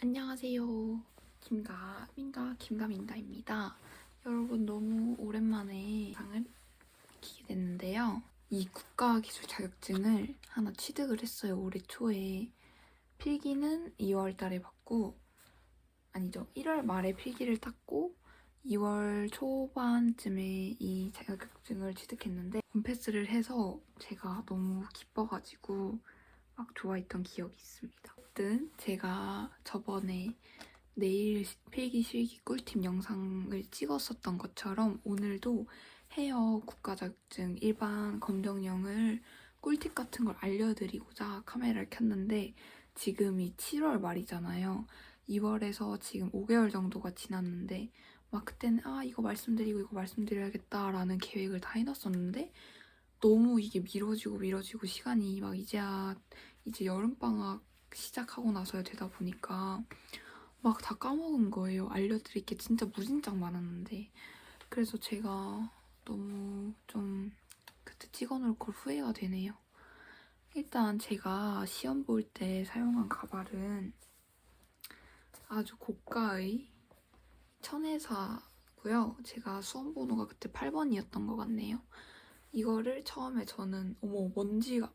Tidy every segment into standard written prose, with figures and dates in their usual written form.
안녕하세요. 김가민가입니다. 여러분 너무 오랜만에 영상을 키게 됐는데요. 이 국가기술 자격증을 하나 취득을 했어요. 올해 초에. 필기는 2월 달에 받고, 아니죠. 1월 말에 필기를 탔고 2월 초반쯤에 이 자격증을 취득했는데 원패스를 해서 제가 너무 기뻐가지고 막 좋아했던 기억이 있습니다. 어쨌든 제가 저번에 내일 필기 실기 꿀팁 영상을 찍었었던 것처럼 오늘도 헤어 국가자격증 일반 검정령을 꿀팁 같은 걸 알려드리고자 카메라를 켰는데 지금이 7월 말이잖아요. 2월에서 지금 5개월 정도가 지났는데 막 그때는 이거 말씀드리고 이거 말씀드려야겠다라는 계획을 다 해놨었는데 너무 이게 미뤄지고 시간이 막 이제 여름방학 시작하고 나서야 되다 보니까 막 다 까먹은 거예요. 알려드릴 게 진짜 무진장 많았는데. 그래서 제가 너무 좀 그때 찍어놓을 걸 후회가 되네요. 일단 제가 시험 볼 때 사용한 가발은 아주 고가의 천혜사고요. 제가 수험 번호가 그때 8번이었던 것 같네요. 이거를 처음에 저는 먼지가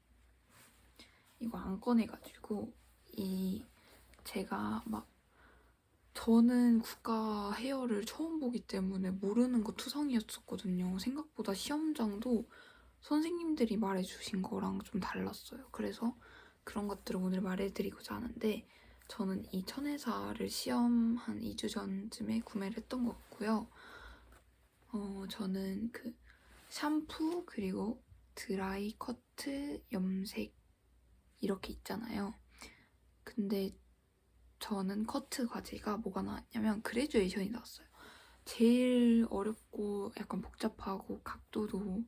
이거 안 꺼내가지고 제가 막 저는 국가 헤어를 처음 보기 때문에 모르는 거 투성이었었거든요. 생각보다 시험장도 선생님들이 말해주신 거랑 좀 달랐어요. 그래서 그런 것들을 오늘 말해드리고자 하는데 저는 이 천혜사를 시험 한 2주 전쯤에 구매를 했던 것 같고요. 저는 그 샴푸 그리고 드라이 커트 염색 이렇게 있잖아요. 근데 저는 커트 과제가 뭐가 나왔냐면 그래듀에이션이 나왔어요. 제일 어렵고 약간 복잡하고 각도도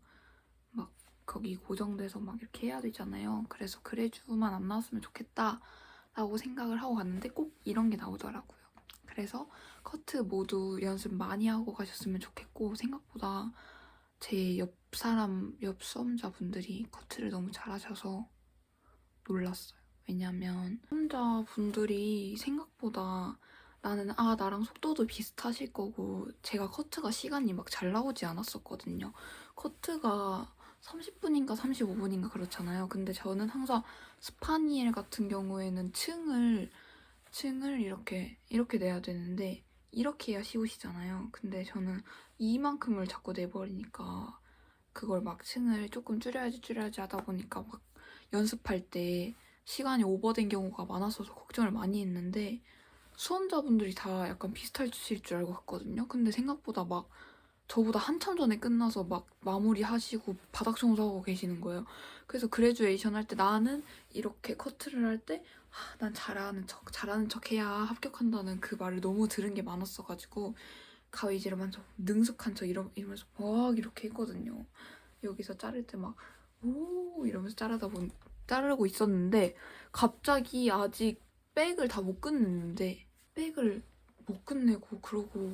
막 거기 고정돼서 막 이렇게 해야 되잖아요. 그래서 그래듀만 안 나왔으면 좋겠다라고 생각을 하고 갔는데 꼭 이런 게 나오더라고요. 그래서 커트 모두 연습 많이 하고 가셨으면 좋겠고 생각보다 제 옆 수험자분들이 커트를 너무 잘하셔서 놀랐어요. 왜냐면 수험자분들이 생각보다 나랑 속도도 비슷하실 거고 제가 커트가 시간이 막 잘 나오지 않았었거든요. 커트가 30분인가 35분인가 그렇잖아요. 근데 저는 항상 스파니엘 같은 경우에는 층을 이렇게 내야 되는데 이렇게 해야 쉬우시잖아요. 근데 저는 이만큼을 자꾸 내버리니까 그걸 막 층을 조금 줄여야지 하다 보니까 막 연습할 때 시간이 오버된 경우가 많았어서 걱정을 많이 했는데 수험자분들이 다 약간 비슷하실 줄 알고 갔거든요. 근데 생각보다 막 저보다 한참 전에 끝나서 막 마무리하시고 바닥 청소하고 계시는 거예요. 그래서 그래듀에이션 할 때 나는 이렇게 커트를 할 때 난 잘하는 척 해야 합격한다는 그 말을 너무 들은 게 많았어가지고 가위질을 만져 능숙한 척 이러면서 막 이렇게 했거든요. 여기서 자를 때 막 오 이러면서 자르고 있었는데 갑자기 아직 백을 다 못 끝냈는데 백을 못 끝내고 그러고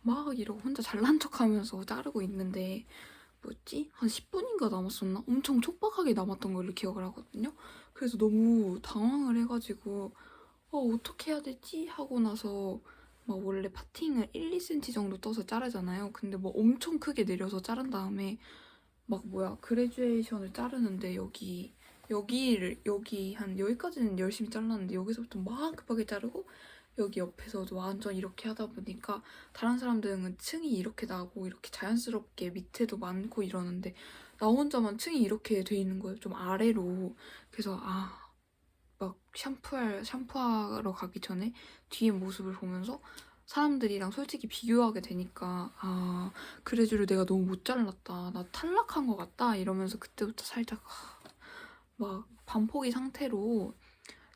막 이러고 혼자 잘난 척하면서 자르고 있는데 뭐였지? 한 10분인가 남았었나? 엄청 촉박하게 남았던 걸로 기억을 하거든요. 그래서 너무 당황을 해가지고 어떻게 해야 되지? 하고 나서 막 원래 파팅을 1, 2cm 정도 떠서 자르잖아요. 근데 뭐 엄청 크게 내려서 자른 다음에 그래듀에이션을 자르는데 여기 한 여기까지는 열심히 잘랐는데 여기서부터 막 급하게 자르고 여기 옆에서도 완전 이렇게 하다 보니까 다른 사람들은 층이 이렇게 나고 이렇게 자연스럽게 밑에도 많고 이러는데 나 혼자만 층이 이렇게 돼 있는 거예요. 좀 아래로. 그래서 막 샴푸하러 가기 전에 뒤에 모습을 보면서 사람들이랑 솔직히 비교하게 되니까 그래주를 내가 너무 못 잘랐다. 나 탈락한 것 같다. 이러면서 그때부터 살짝 막 반포기 상태로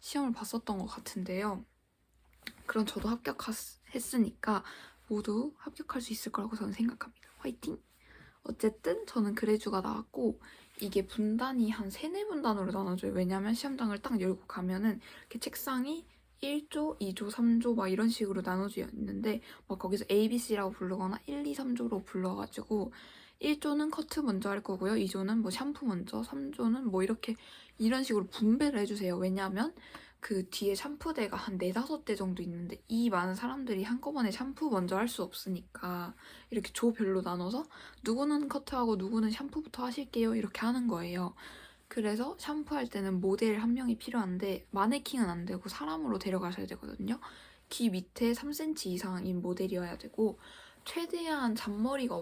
시험을 봤었던 것 같은데요. 그럼 저도 합격했으니까 모두 합격할 수 있을 거라고 저는 생각합니다. 화이팅! 어쨌든 저는 그래주가 나왔고 이게 분단이 한 3, 4분단으로 나눠져요. 왜냐면 시험장을 딱 열고 가면은 이렇게 책상이 1조, 2조, 3조 막 이런 식으로 나눠져 있는데 막 거기서 A, B, C라고 부르거나 1, 2, 3조로 불러가지고 1조는 커트 먼저 할 거고요. 2조는 뭐 샴푸 먼저, 3조는 뭐 이런 식으로 분배를 해주세요. 왜냐면 그 뒤에 샴푸대가 한 4-5대 정도 있는데 이 많은 사람들이 한꺼번에 샴푸 먼저 할 수 없으니까 이렇게 조별로 나눠서 누구는 커트하고 누구는 샴푸부터 하실게요 이렇게 하는 거예요. 그래서 샴푸할 때는 모델 한 명이 필요한데 마네킹은 안 되고 사람으로 데려가셔야 되거든요. 귀 밑에 3cm 이상인 모델이어야 되고 최대한 잔머리가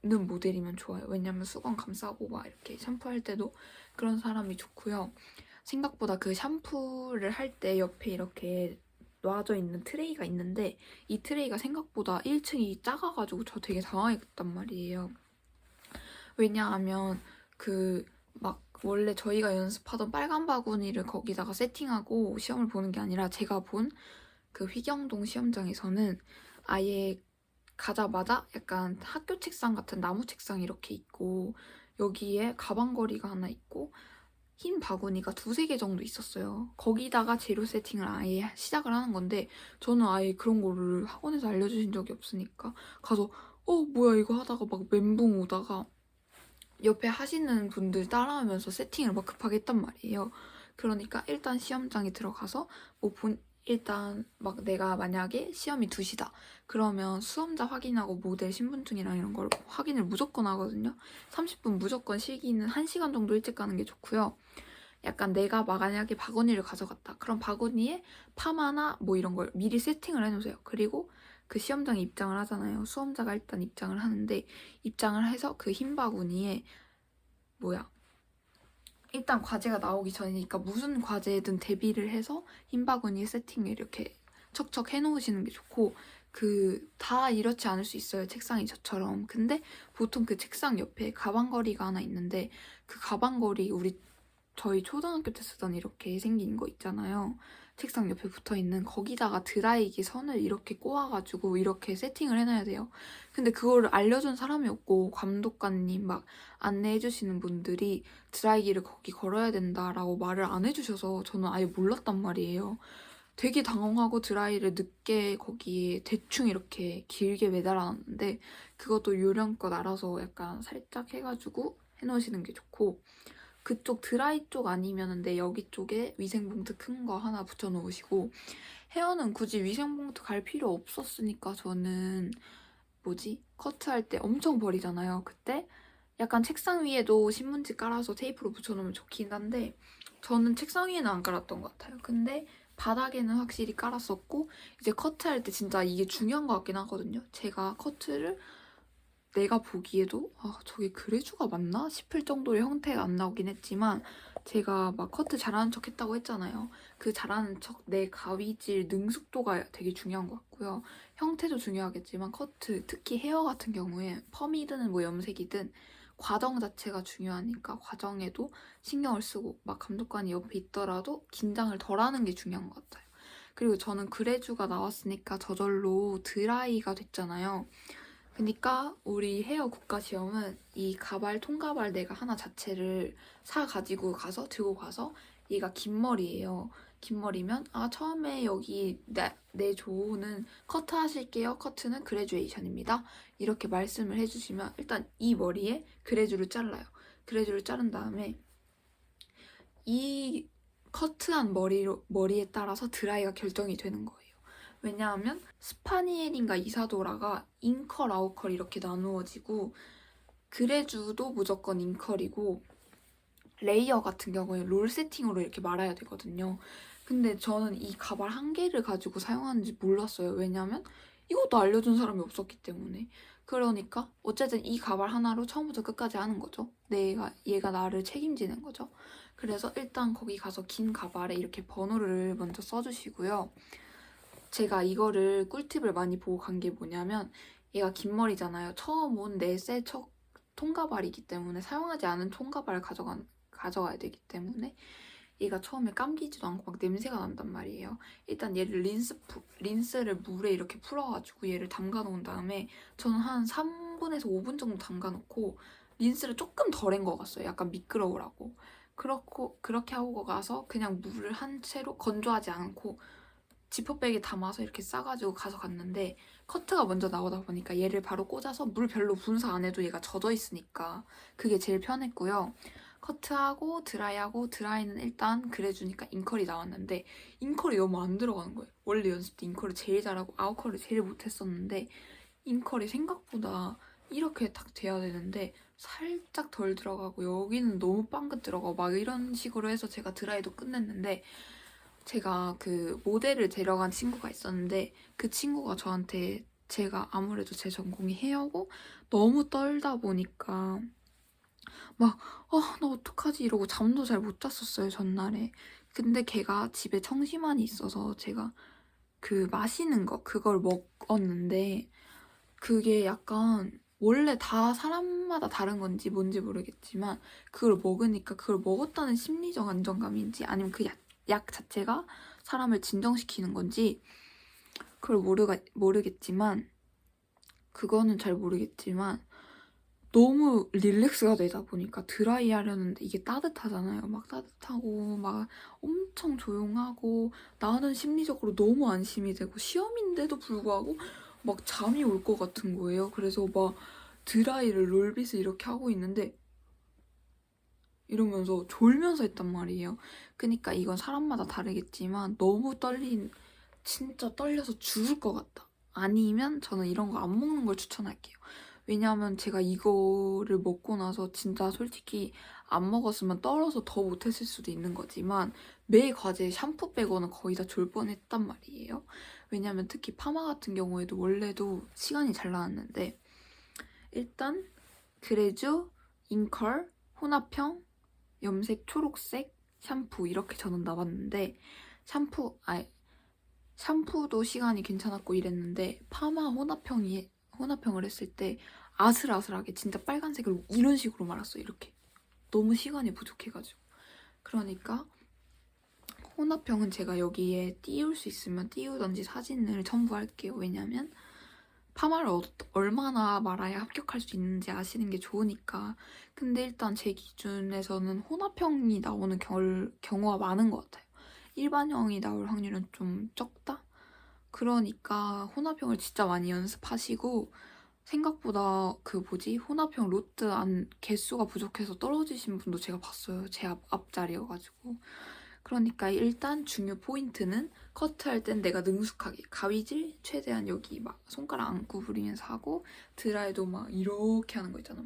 없는 모델이면 좋아요. 왜냐면 수건 감싸고 막 이렇게 샴푸할 때도 그런 사람이 좋고요. 생각보다 그 샴푸를 할 때 옆에 이렇게 놔져 있는 트레이가 있는데 이 트레이가 생각보다 1층이 작아가지고 저 되게 당황했단 말이에요. 왜냐하면 그 막 원래 저희가 연습하던 빨간 바구니를 거기다가 세팅하고 시험을 보는 게 아니라 제가 본 그 휘경동 시험장에서는 아예 가자마자 약간 학교 책상 같은 나무 책상 이렇게 있고 여기에 가방걸이가 하나 있고 흰 바구니가 2-3개 정도 있었어요. 거기다가 재료 세팅을 아예 시작을 하는 건데 저는 아예 그런 거를 학원에서 알려주신 적이 없으니까 가서 뭐야 이거 하다가 막 멘붕 오다가 옆에 하시는 분들 따라하면서 세팅을 막 급하게 했단 말이에요. 그러니까 일단 시험장에 들어가서 일단 막 내가 만약에 시험이 2시다. 그러면 수험자 확인하고 모델 신분증이랑 이런 걸 확인을 무조건 하거든요. 30분 무조건 실기는 1시간 정도 일찍 가는 게 좋고요. 약간 내가 만약에 바구니를 가져갔다. 그럼 바구니에 파마나 뭐 이런 걸 미리 세팅을 해놓으세요. 그리고 그 시험장에 입장을 하잖아요. 수험자가 일단 입장을 하는데 입장을 해서 그 흰 바구니에 일단 과제가 나오기 전이니까 무슨 과제든 대비를 해서 흰 바구니에 세팅을 이렇게 척척 해놓으시는 게 좋고 다 이렇지 않을 수 있어요. 책상이 저처럼. 근데 보통 그 책상 옆에 가방걸이가 하나 있는데 그 가방걸이 저희 초등학교 때 쓰던 이렇게 생긴 거 있잖아요. 책상 옆에 붙어있는 거기다가 드라이기 선을 이렇게 꼬아가지고 이렇게 세팅을 해놔야 돼요. 근데 그거를 알려준 사람이 없고 감독관님 막 안내해주시는 분들이 드라이기를 거기 걸어야 된다라고 말을 안 해주셔서 저는 아예 몰랐단 말이에요. 되게 당황하고 드라이를 늦게 거기에 대충 이렇게 길게 매달아놨는데 그것도 요령껏 알아서 약간 살짝 해가지고 해놓으시는 게 좋고 그쪽 드라이 쪽 아니면은 여기 쪽에 위생봉투 큰 거 하나 붙여놓으시고 헤어는 굳이 위생봉투 갈 필요 없었으니까 저는 커트할 때 엄청 버리잖아요. 그때 약간 책상 위에도 신문지 깔아서 테이프로 붙여놓으면 좋긴 한데 저는 책상 위에는 안 깔았던 것 같아요. 근데 바닥에는 확실히 깔았었고 이제 커트할 때 진짜 이게 중요한 것 같긴 하거든요. 제가 커트를 내가 보기에도 저게 그래주가 맞나 싶을 정도의 형태가 안 나오긴 했지만 제가 막 커트 잘하는 척 했다고 했잖아요. 그 잘하는 척 내 가위질 능숙도가 되게 중요한 것 같고요. 형태도 중요하겠지만 커트, 특히 헤어 같은 경우에 펌이든 뭐 염색이든 과정 자체가 중요하니까 과정에도 신경을 쓰고 막 감독관이 옆에 있더라도 긴장을 덜 하는 게 중요한 것 같아요. 그리고 저는 그래주가 나왔으니까 저절로 드라이가 됐잖아요. 그러니까 우리 헤어 국가시험은 이 가발, 통가발 내가 하나 자체를 사가지고 가서 들고 가서 얘가 긴 머리예요. 긴 머리면 처음에 여기 내 조는 커트 하실게요. 커트는 그래주에이션입니다. 이렇게 말씀을 해주시면 일단 이 머리에 그래주를 잘라요. 그래주를 자른 다음에 이 커트한 머리에 따라서 드라이가 결정이 되는 거예요. 왜냐하면 스파니엘인가 이사도라가 인컬, 아웃컬 이렇게 나누어지고 그래주도 무조건 인컬이고 레이어 같은 경우에 롤 세팅으로 이렇게 말아야 되거든요. 근데 저는 이 가발 한 개를 가지고 사용하는지 몰랐어요. 왜냐면 이것도 알려준 사람이 없었기 때문에. 그러니까 어쨌든 이 가발 하나로 처음부터 끝까지 하는 거죠. 얘가 나를 책임지는 거죠. 그래서 일단 거기 가서 긴 가발에 이렇게 번호를 먼저 써주시고요. 제가 이거를 꿀팁을 많이 보고 간 게 뭐냐면 얘가 긴 머리잖아요. 처음 온 내 세척 통가발이기 때문에 사용하지 않은 통가발을 가져가야 되기 때문에 얘가 처음에 감기지도 않고 막 냄새가 난단 말이에요. 일단 얘를 린스를 물에 이렇게 풀어가지고 얘를 담가 놓은 다음에 저는 한 3분에서 5분 정도 담가 놓고 린스를 조금 덜 한 것 같아요. 약간 미끄러우라고. 그렇게 하고 가서 그냥 물을 한 채로 건조하지 않고 지퍼백에 담아서 이렇게 싸가지고 가져갔는데 커트가 먼저 나오다 보니까 얘를 바로 꽂아서 물 별로 분사 안 해도 얘가 젖어 있으니까 그게 제일 편했고요. 커트하고 드라이하고 드라이는 일단 그래주니까 인컬이 나왔는데 인컬이 너무 안 들어가는 거예요. 원래 연습 때 인컬을 제일 잘하고 아웃컬을 제일 못했었는데 인컬이 생각보다 이렇게 딱 돼야 되는데 살짝 덜 들어가고 여기는 너무 빵긋 들어가고 막 이런 식으로 해서 제가 드라이도 끝냈는데 제가 그 모델을 데려간 친구가 있었는데 그 친구가 저한테 제가 아무래도 제 전공이 헤어고 너무 떨다 보니까 막 나 어떡하지 이러고 잠도 잘 못 잤었어요 전날에. 근데 걔가 집에 청심환이 있어서 제가 그 마시는 거 그걸 먹었는데 그게 약간 원래 다 사람마다 다른 건지 뭔지 모르겠지만 그걸 먹으니까 그걸 먹었다는 심리적 안정감인지 아니면 그 약 자체가 사람을 진정시키는 건지 그걸 모르겠지만 그거는 잘 모르겠지만 너무 릴렉스가 되다 보니까 드라이 하려는데 이게 따뜻하잖아요. 막 따뜻하고 막 엄청 조용하고 나는 심리적으로 너무 안심이 되고 시험인데도 불구하고 막 잠이 올 것 같은 거예요. 그래서 막 드라이를 롤빗을 이렇게 하고 있는데 이러면서 졸면서 했단 말이에요. 그러니까 이건 사람마다 다르겠지만 너무 진짜 떨려서 죽을 것 같다. 아니면 저는 이런 거 안 먹는 걸 추천할게요. 왜냐하면 제가 이거를 먹고 나서 진짜 솔직히 안 먹었으면 떨어서 더 못했을 수도 있는 거지만 매 과제에 샴푸 빼고는 거의 다 졸 뻔했단 말이에요. 왜냐하면 특히 파마 같은 경우에도 원래도 시간이 잘 나왔는데 일단 그래주, 잉컬, 혼합형, 염색 초록색, 샴푸 이렇게 저는 나왔는데 샴푸도 시간이 괜찮았고 이랬는데 파마 혼합형을 했을 때 아슬아슬하게 진짜 빨간색을 이런 식으로 말았어요. 이렇게 너무 시간이 부족해가지고 그러니까 혼합형은 제가 여기에 띄울 수 있으면 띄우던지 사진을 첨부할게요. 왜냐면 파마를 얼마나 말아야 합격할 수 있는지 아시는 게 좋으니까. 근데 일단 제 기준에서는 혼합형이 나오는 경우가 많은 것 같아요. 일반형이 나올 확률은 좀 적다? 그러니까 혼합형을 진짜 많이 연습하시고 생각보다 혼합형 로트 안 개수가 부족해서 떨어지신 분도 제가 봤어요. 제 앞자리여가지고. 그러니까 일단 중요 포인트는 커트할 땐 내가 능숙하게 가위질 최대한 여기 막 손가락 안 구부리면서 하고 드라이도 막 이렇게 하는 거 있잖아.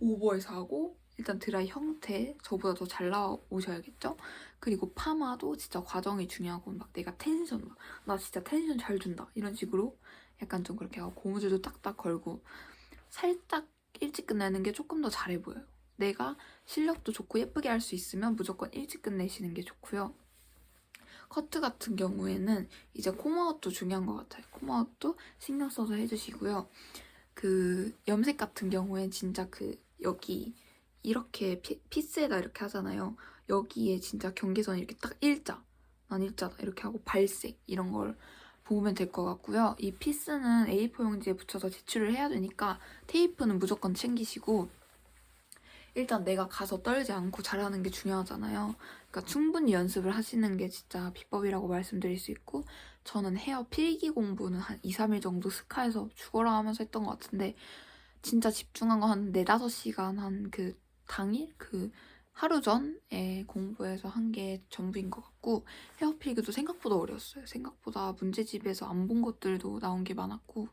오버해서 하고 일단 드라이 형태 저보다 더 잘 나오셔야겠죠? 그리고 파마도 진짜 과정이 중요하고 막 내가 나 진짜 텐션 잘 준다 이런 식으로 약간 좀 그렇게 하고 고무줄도 딱딱 걸고 살짝 일찍 끝내는 게 조금 더 잘해 보여요. 내가 실력도 좋고 예쁘게 할 수 있으면 무조건 일찍 끝내시는 게 좋고요. 커트 같은 경우에는 이제 콤아웃도 중요한 것 같아요. 콤아웃도 신경 써서 해주시고요. 그 염색 같은 경우엔 진짜 여기 이렇게 피스에다 이렇게 하잖아요. 여기에 진짜 경계선 이렇게 딱 난 일자다 이렇게 하고 발색 이런 걸 보면 될 것 같고요. 이 피스는 A4 용지에 붙여서 제출을 해야 되니까 테이프는 무조건 챙기시고 일단 내가 가서 떨지 않고 잘하는 게 중요하잖아요. 그러니까 충분히 연습을 하시는 게 진짜 비법이라고 말씀드릴 수 있고 저는 헤어 필기 공부는 한 2, 3일 정도 스카에서 죽어라 하면서 했던 것 같은데 진짜 집중한 거 한 4, 5시간 한 당일? 하루 전에 공부해서 한 게 전부인 것 같고 헤어 필기도 생각보다 어려웠어요. 생각보다 문제집에서 안 본 것들도 나온 게 많았고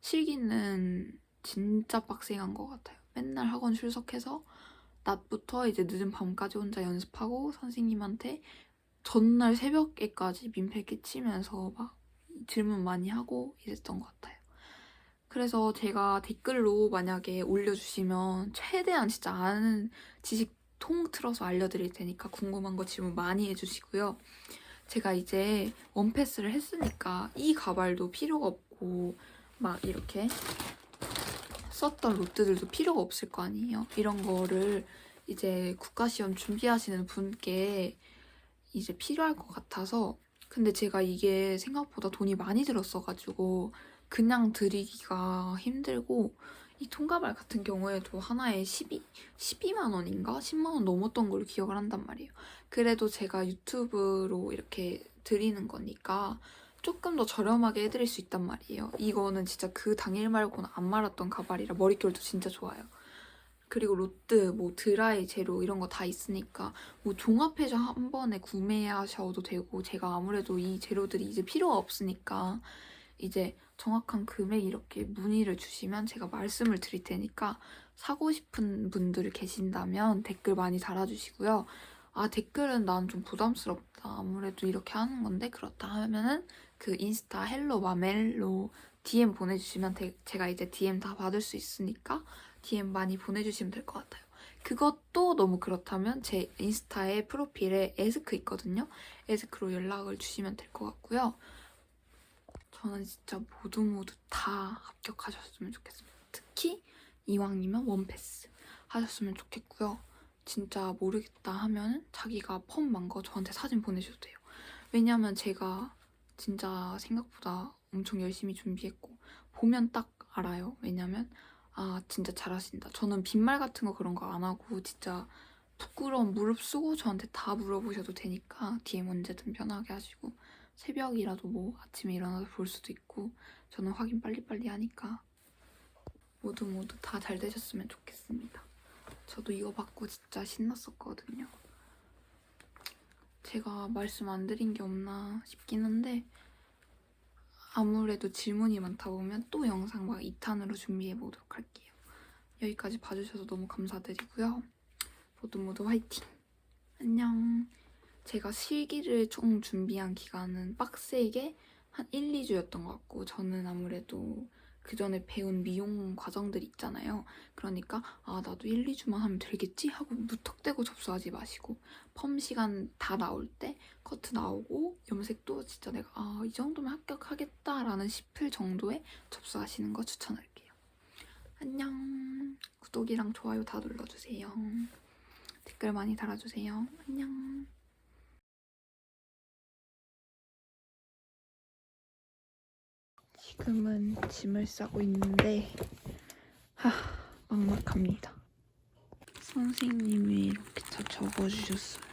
실기는 진짜 빡세한 것 같아요. 맨날 학원 출석해서 낮부터 이제 늦은 밤까지 혼자 연습하고 선생님한테 전날 새벽에까지 민폐 끼치면서 막 질문 많이 하고 이랬던 것 같아요. 그래서 제가 댓글로 만약에 올려주시면 최대한 진짜 아는 지식 통틀어서 알려드릴 테니까 궁금한 거 질문 많이 해주시고요. 제가 이제 원패스를 했으니까 이 가발도 필요가 없고 막 이렇게 썼던 롯들도 필요가 없을 거 아니에요. 이런 거를 이제 국가시험 준비하시는 분께 이제 필요할 것 같아서 근데 제가 이게 생각보다 돈이 많이 들었어가지고 그냥 드리기가 힘들고 이 통가발 같은 경우에도 하나에 12만 원인가? 10만 원 넘었던 걸로 기억을 한단 말이에요. 그래도 제가 유튜브로 이렇게 드리는 거니까 조금 더 저렴하게 해드릴 수 있단 말이에요. 이거는 진짜 그 당일 말고는 안 말았던 가발이라 머릿결도 진짜 좋아요. 그리고 로트, 뭐 드라이 재료 이런 거 다 있으니까 뭐 종합해서 한 번에 구매하셔도 되고, 제가 아무래도 이 재료들이 이제 필요가 없으니까 이제 정확한 금액 이렇게 문의를 주시면 제가 말씀을 드릴 테니까 사고 싶은 분들 계신다면 댓글 많이 달아주시고요. 아, 댓글은 난 좀 부담스럽다. 아무래도 이렇게 하는 건데 그렇다 하면은 그 인스타 헬로 마멜로 DM 보내주시면 제가 이제 DM 다 받을 수 있으니까 DM 많이 보내주시면 될 것 같아요. 그것도 너무 그렇다면 제 인스타에 프로필에 에스크 있거든요. 에스크로 연락을 주시면 될 것 같고요. 저는 진짜 모두 다 합격하셨으면 좋겠습니다. 특히 이왕이면 원패스 하셨으면 좋겠고요. 진짜 모르겠다 하면 자기가 펌만 거 저한테 사진 보내셔도 돼요. 왜냐면 제가 진짜 생각보다 엄청 열심히 준비했고 보면 딱 알아요. 왜냐면 아, 진짜 잘하신다. 저는 빈말 같은 거 그런 거 안 하고 진짜 부끄러움 무릅쓰고 저한테 다 물어보셔도 되니까 DM 언제든 편하게 하시고, 새벽이라도 뭐 아침에 일어나서 볼 수도 있고, 저는 확인 빨리빨리 하니까 모두 다 잘 되셨으면 좋겠습니다. 저도 이거 받고 진짜 신났었거든요. 제가 말씀 안 드린 게 없나 싶긴 한데 아무래도 질문이 많다 보면 또 영상 막 2탄으로 준비해 보도록 할게요. 여기까지 봐주셔서 너무 감사드리고요. 모두 화이팅! 안녕! 제가 실기를 총 준비한 기간은 빡세게 한 1, 2주였던 것 같고, 저는 아무래도 그 전에 배운 미용 과정들 있잖아요. 그러니까 아, 나도 1, 2주만 하면 되겠지? 하고 무턱대고 접수하지 마시고 펌 시간 다 나올 때 커트 나오고 염색도 진짜 내가 아, 이 정도면 합격하겠다라는 싶을 정도에 접수하시는 거 추천할게요. 안녕. 구독이랑 좋아요 다 눌러주세요. 댓글 많이 달아주세요. 안녕. 지금은 짐을 싸고 있는데 막막합니다. 선생님이 이렇게 다 적어주셨어요.